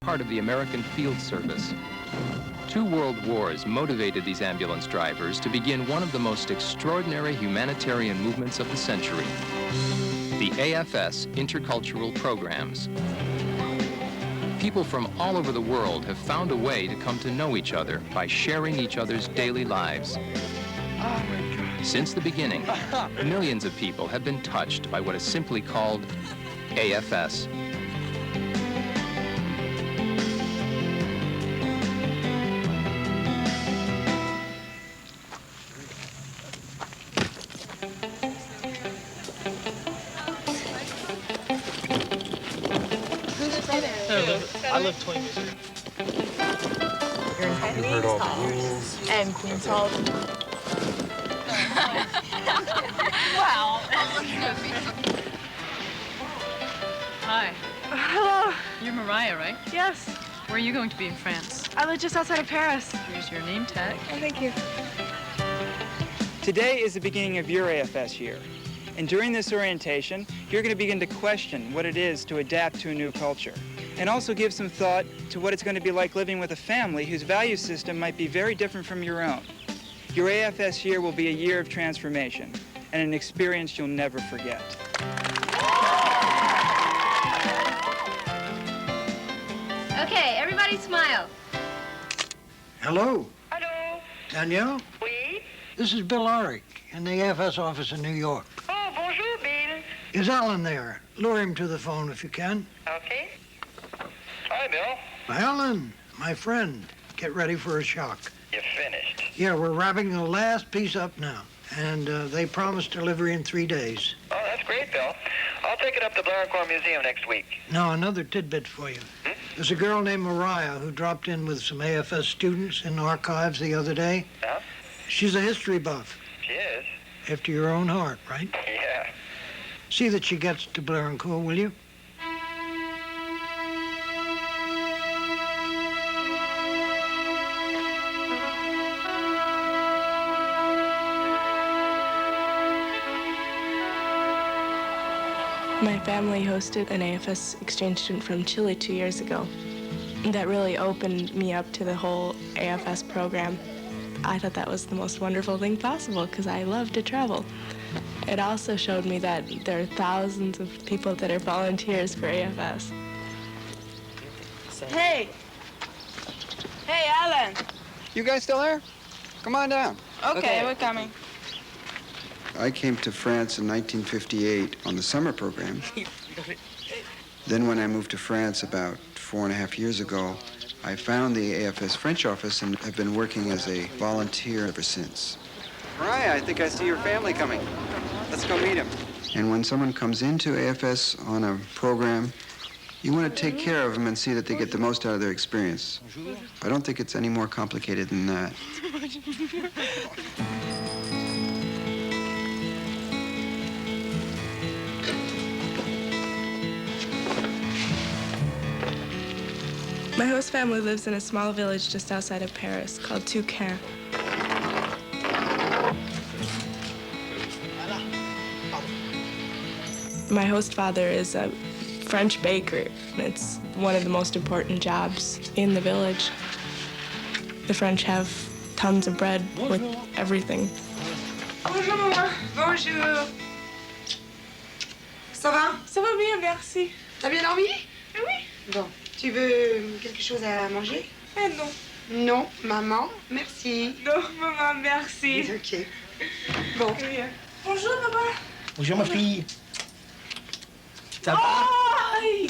part of the American Field Service. 2 world wars motivated these ambulance drivers to begin one of the most extraordinary humanitarian movements of the century, the AFS Intercultural Programs. People from all over the world have found a way to come to know each other by sharing each other's daily lives. Oh my God. Since the beginning, millions of people have been touched by what is simply called AFS. I live 20 minutes. You're in Henry's Halls and Queen's Hall. Wow. Hi. Hello. You're Mariah, right? Yes. Where are you going to be in France? I live just outside of Paris. Here's your name tag. Oh, thank you. Today is the beginning of your AFS year. And during this orientation, you're going to begin to question what it is to adapt to a new culture. And also give some thought to what it's going to be like living with a family whose value system might be very different from your own. Your AFS year will be a year of transformation and an experience you'll never forget. Okay, everybody smile. Hello. Hello. Danielle? Oui. This is Bill Arick in the AFS office in New York. Oh, bonjour, Bill. Is Alan there? Lure him to the phone if you can. Okay. Hi, Bill. Alan, my friend, get ready for a shock. You finished. Yeah, we're wrapping the last piece up now, and they promised delivery in 3 days. Oh, that's great, Bill. I'll take it up to Blarencourt Museum next week. Now, another tidbit for you. There's a girl named Mariah who dropped in with some AFS students in archives the other day. Huh? She's a history buff, She is? after your own heart, right? Yeah. See that she gets to Blarencourt, will you? My family hosted an AFS exchange student from Chile 2 years ago. That really opened me up to the whole AFS program. I thought that was the most wonderful thing possible because I love to travel. It also showed me that there are thousands of people that are volunteers for AFS. Hey! Hey, Alan! You guys still there? Come on down. Okay, we're coming. I came to France in 1958 on the summer program. Then when I moved to France about 4.5 years ago, I found the AFS French office and have been working as a volunteer ever since. Mariah, I think I see your family coming. Let's go meet them. And when someone comes into AFS on a program, you want to take care of them and see that they get the most out of their experience. I don't think it's any more complicated than that. My host family lives in a small village just outside of Paris called Touquin. My host father is a French baker. It's one of the most important jobs in the village. The French have tons of bread with everything. Bonjour, maman. Bonjour. Ça va? Ça va bien, merci. T'as bien dormi? Oui. Bon. Tu veux quelque chose à manger? Non. Non, maman, merci. Non, maman, merci. Ok. Bon. Bonjour, papa. Bonjour ma fille. Ça va? Aïe.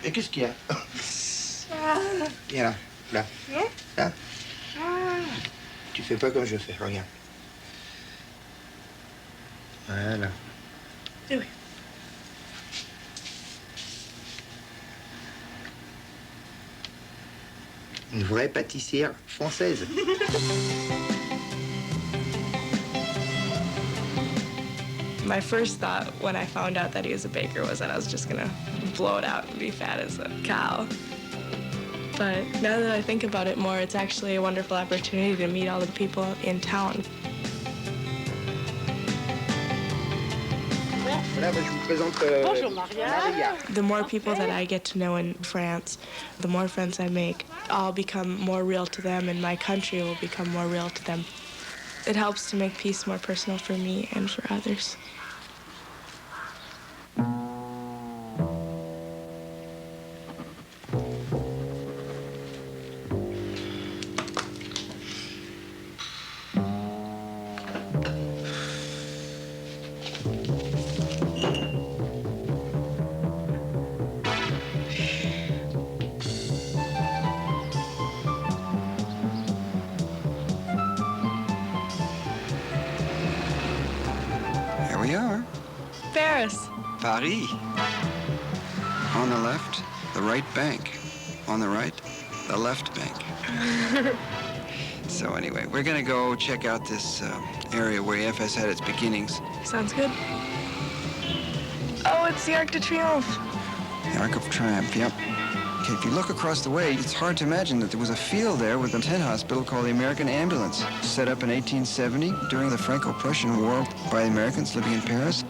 Et qu'est-ce qu'il y a? Ah. Viens là, là. Non? Là. Ah. Tu fais pas comme je fais, regarde. Voilà. Eh oui. Une vraie pâtissière française. My first thought when I found out that he was a baker was that I was just gonna blow it out and be fat as a cow. But now that I think about it more, it's actually a wonderful opportunity to meet all the people in town. Voilà. Bonjour, Maria. The more people that I get to know in France, the more friends I make. I'll become more real to them, and my country will become more real to them. It helps to make peace more personal for me and for others. Here we are. Paris. Paris. On the left, the right bank. On the right, the left bank. So anyway, we're gonna go check out this area where AFS had its beginnings. Sounds good. Oh, it's the Arc de Triomphe. The Arc of Triumph, yep. Okay, if you look across the way, it's hard to imagine that there was a field there with a tent hospital called the American Ambulance, set up in 1870 during the Franco-Prussian War by the Americans living in Paris.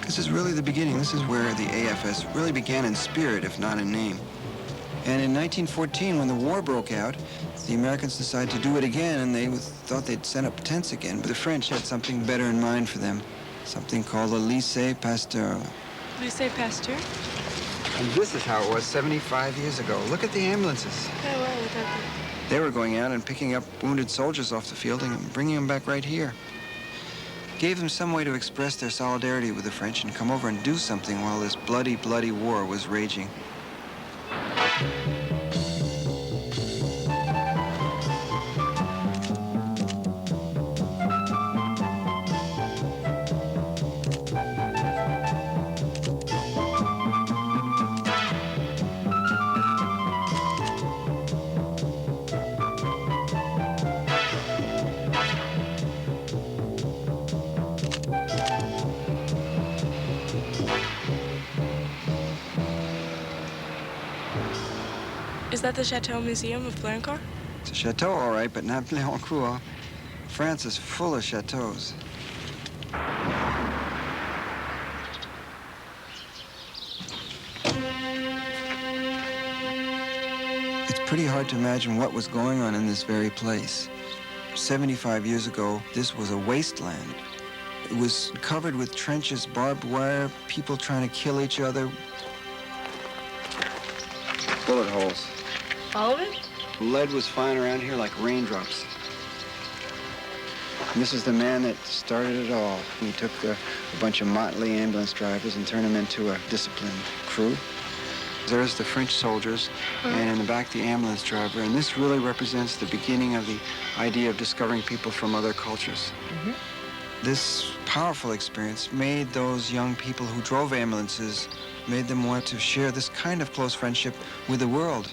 This is really the beginning. This is where the AFS really began in spirit, if not in name. And in 1914, when the war broke out, the Americans decided to do it again, and they thought they'd set up tents again. But the French had something better in mind for them, something called the Lycée Pasteur. Lycée Pasteur? And this is how it was 75 years ago. Look at the ambulances. Oh, wow, look at They were going out and picking up wounded soldiers off the field and bringing them back right here. Gave them some way to express their solidarity with the French and come over and do something while this bloody, bloody war was raging. Is that the Chateau Museum of Blancourt? It's a chateau, all right, but not Blancourt. France is full of chateaus. It's pretty hard to imagine what was going on in this very place. 75 years ago, this was a wasteland. It was covered with trenches, barbed wire, people trying to kill each other. Bullet holes. All of it? Lead was flying around here like raindrops. And this is the man that started it all. He took a bunch of motley ambulance drivers and turned them into a disciplined crew. There's the French soldiers, and in the back, the ambulance driver. And this really represents the beginning of the idea of discovering people from other cultures. This powerful experience made those young people who drove ambulances, made them want to share this kind of close friendship with the world.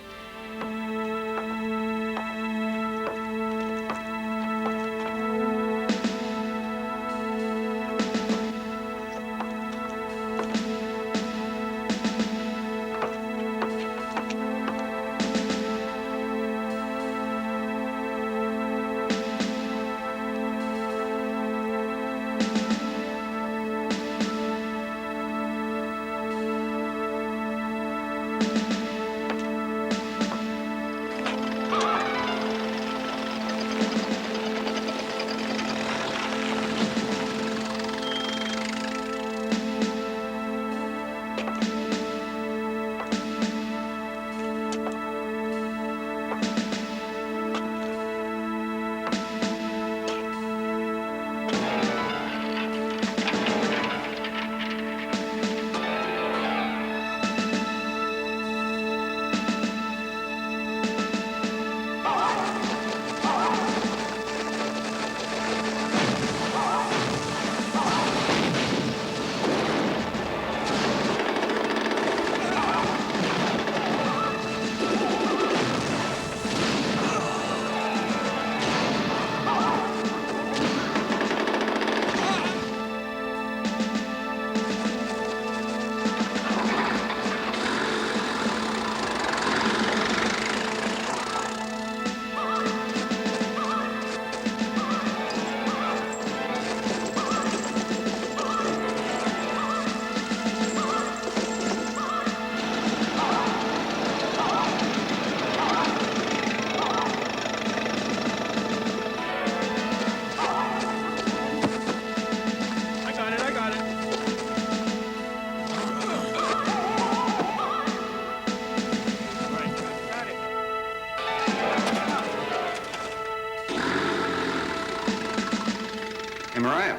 Mariah.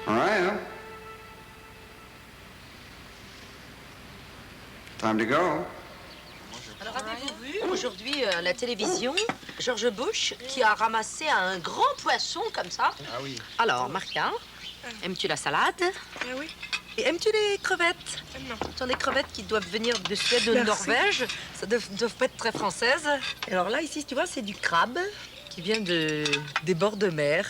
Mariah. Time to go. Alors, avez-vous vu aujourd'hui à la télévision George Bush qui a ramassé un grand poisson comme ça? Ah oui. Alors, Marca, aimes-tu la salade? Oui. Et aimes-tu les crevettes? Non. Ce sont des crevettes qui doivent venir de Suède ou de Merci. Norvège. Ça doivent pas être très françaises. Et alors là, ici, tu vois, c'est du crabe qui vient des bords de mer.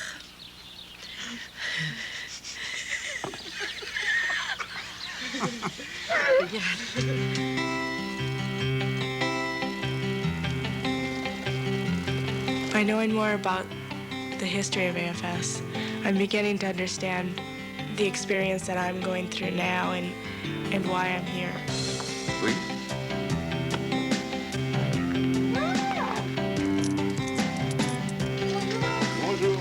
By knowing more about the history of AFS, I'm beginning to understand the experience that I'm going through now and why I'm here. Oui. Bonjour.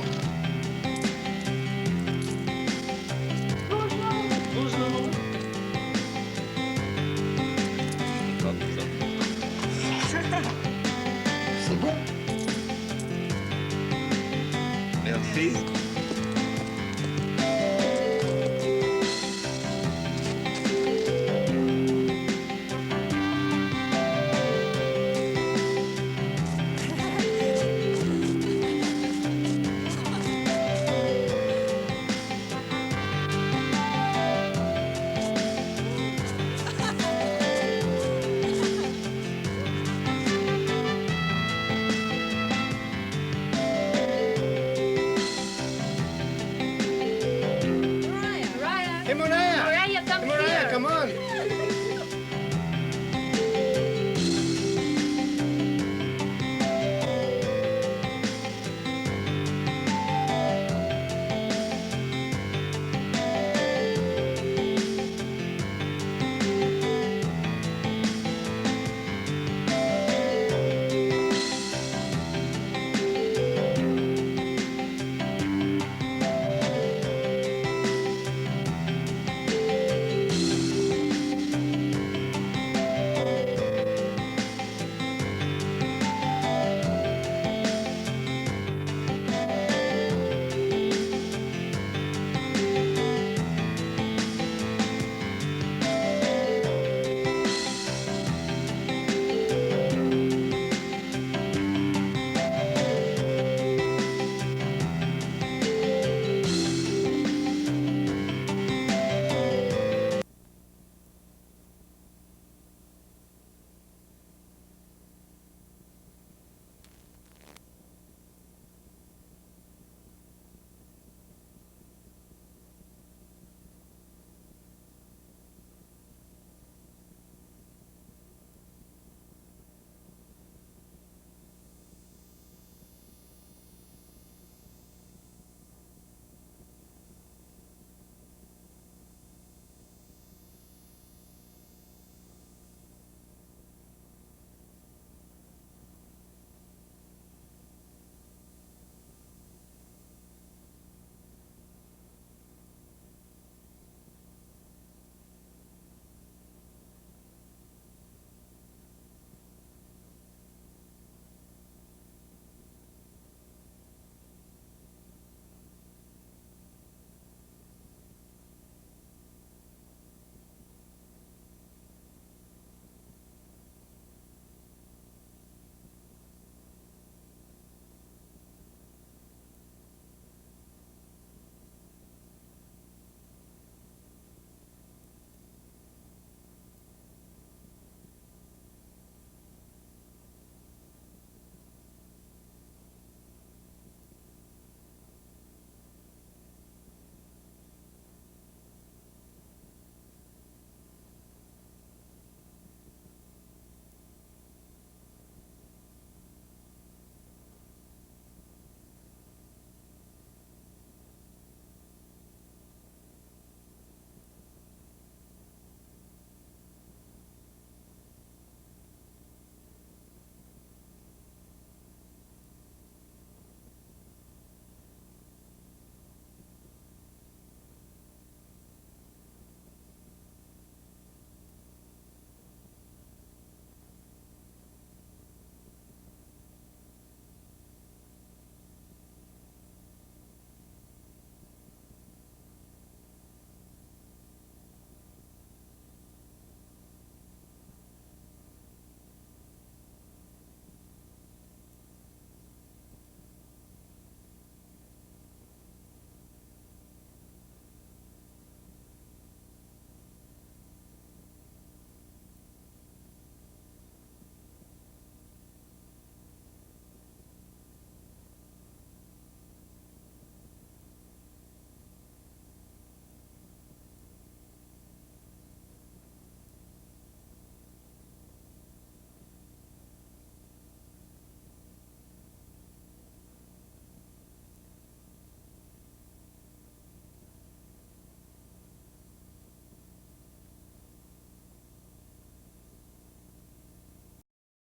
C'est bon. Merci.